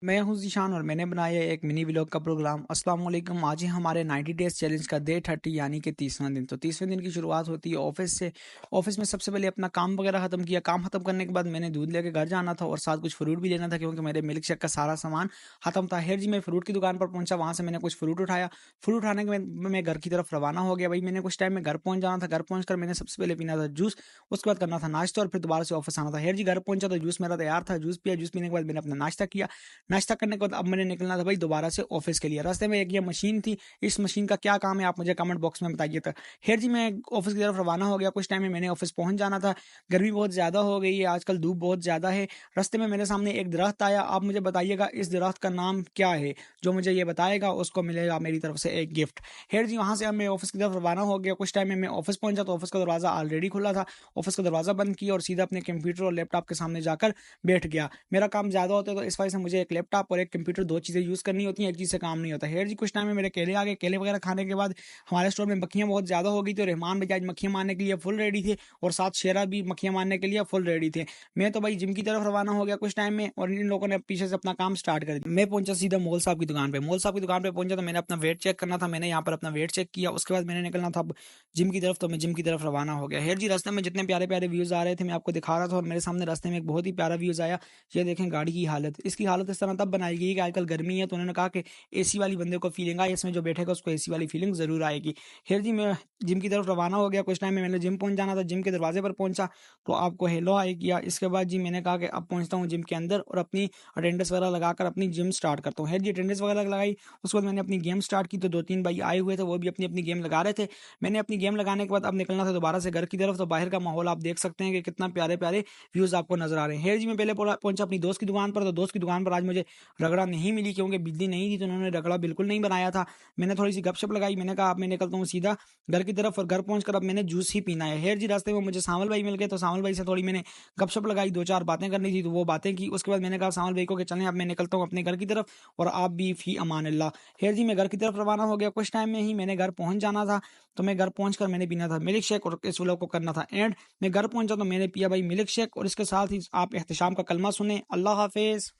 मैं हूँ ज़ीशान और मैंने बनाया है एक मिनी व्लॉग का प्रोग्राम। अस्सलाम वालेकुम। आज है हमारे 90 डेज़ चैलेंज का डे 30 यानी कि 30वां दिन। तो 30वें दिन की शुरुआत होती है ऑफ़िस से। ऑफ़िस में सबसे पहले अपना काम वगैरह ख़त्म किया। काम ख़त्म करने के बाद मैंने दूध लेके घर जाना था और साथ कुछ फ्रूट भी लेना था क्योंकि मेरे मिल्क शेक का सारा सामान ख़त्म था। ख़ैर जी, मैं फ्रूट की दुकान पर पहुँचा, वहाँ से मैंने कुछ फ्रूट उठाया। फ्रूट उठाने के बाद मैं घर की तरफ रवाना हो गया। भाई मैंने कुछ टाइम में घर पहुँच जाना था। घर पहुँच कर मैंने सबसे पहले पीना था जूस, उसके बाद करना था नाश्ता और फिर दोबारा से ऑफ़िस आना था। ख़ैर जी, घर पहुँचा तो जूस मेरा तैयार था। जूस पिया, जूस पीने के बाद मैंने अपना नाश्ता किया। नाश्ता करने के बाद अब मैंने निकलना था भाई दोबारा से ऑफिस के लिए। रास्ते में एक ये मशीन थी, इस मशीन का क्या काम है आप मुझे कमेंट बॉक्स में बताइए। था खैर जी, मैं ऑफिस की तरफ रवाना हो गया। कुछ टाइम में मैंने ऑफिस पहुंच जाना था। गर्मी बहुत ज़्यादा हो गई है, आजकल धूप बहुत ज़्यादा है। रास्ते में मेरे सामने एक दरख्त आया। आप मुझे बताइएगा इस दरख्त का नाम क्या है? जो मुझे ये बताएगा उसको मिलेगा मेरी तरफ से एक गिफ्ट। खैर जी, वहाँ से अब मैं ऑफिस की तरफ रवाना हो गया। कुछ टाइम में मैं ऑफिस पहुंचा तो ऑफिस का दरवाज़ा ऑलरेडी खुला था। ऑफिस का दरवाज़ा बंद किया और सीधा अपने कंप्यूटर और लैपटॉप के सामने जाकर बैठ गया। मेरा काम ज़्यादा होता है तो इस वजह से मुझे एक लैपटॉप और एक कंप्यूटर, 2 चीज़ें यूज़ करनी होती हैं, एक चीज़ से काम नहीं होता। खैर जी, कुछ टाइम में मेरे केले आ गए। केले वगैरह खाने के बाद हमारे स्टोर में मक्खियाँ बहुत ज़्यादा हो गई थी। रहमान भैया आज मक्खियाँ मारने के लिए फुल रेडी थे और साथ शेरा भी मक्खियाँ मारने के लिए फुल रेडी थे। मैं तो भाई जिम की तरफ रवाना हो गया कुछ टाइम में और इन लोगों ने पीछे से अपना काम स्टार्ट कर दिया। मैं पहुंचा सीधा मोल साहब की दुकान पे। मोल साहब की दुकान पे पहुंचा तो मैंने अपना वेट चेक करना था। मैंने यहाँ पर अपना वेट चेक किया, उसके बाद मैंने निकलना था अब जिम की तरफ। तो मैं जिम की तरफ रवाना हो गया। खैर जी, रास्ते में जितने प्यारे प्यारे व्यूज़ आ रहे थे मैं आपको दिखा रहा था और मेरे सामने रास्ते में एक बहुत ही प्यारा व्यूज़ आया। ये देखें गाड़ी की हालत। इसकी हालत इस तरह तब बनाई गई है कि आजकल गर्मी है तो उन्होंने कहा कि एसी वाली बंदे को फीलिंग आए, इसमें जो बैठेगा उसको एसी वाली फीलिंग ज़रूर आएगी। खैर जी, मैं जिम की तरफ रवाना हो गया। कुछ टाइम में मैंने जिम पहुंच जाना था। जिम के दरवाजे पर पहुंचा तो आपको हेलो हाय किया। इसके बाद जी मैंने कहा कि अब पहुंचता हूँ जिम के अंदर और अपनी अटेंडेंस वगैरह लगाकर अपनी जिम स्टार्ट करता हूँ। खैर जी, अटेंडेंस वगैरह लगाई। उसके बाद मैंने अपनी गेम स्टार्ट की तो 2-3 भाई आए हुए थे, वो भी अपनी अपनी गेम लगा रहे थे। मैंने अपनी गेम लगाने के बाद अब निकलना था दोबारा से घर की तरफ। तो बाहर का माहौल आप देख सकते हैं कि कितना प्यारे प्यारे व्यूज़ आपको नजर आ रहे हैं। खैर जी, मैं पहले पहुंचा अपनी दोस्त की दुकान पर। तो दोस्त की दुकान पर आज मुझे रगड़ा नहीं मिली क्योंकि बिजली नहीं थी तो उन्होंने रगड़ा बिल्कुल नहीं बनाया था। मैंने थोड़ी सी गपशप लगाई। मैंने कहा अब मैं निकलता हूँ सीधा घर की तरफ और घर पहुंचकर अब मैंने जूस ही पीना है। खैर जी, रास्ते में मुझे सामल भाई मिल गए तो सामल भाई से थोड़ी मैंने गपशप लगाई, 2-4 बातें करनी थी तो वो बातें की। उसके बाद मैंने कहा सामल भाई को कि चलें अब मैं निकलता हूँ अपने घर की तरफ और आप भी फी अमान अल्लाह। खैर जी, मैं घर की तरफ रवाना हो गया। कुछ टाइम में ही मैंने घर पहुंच जाना था। तो मैं घर पहुंचकर मैंने पीना था मिल्क शेक और इस व्लॉग को करना था एंड। मैं घर पहुंचा तो मैंने पिया भाई मिल्क शेक और इसके साथ ही आप एहतशाम का कलमा सुने। अल्लाह हाफिज।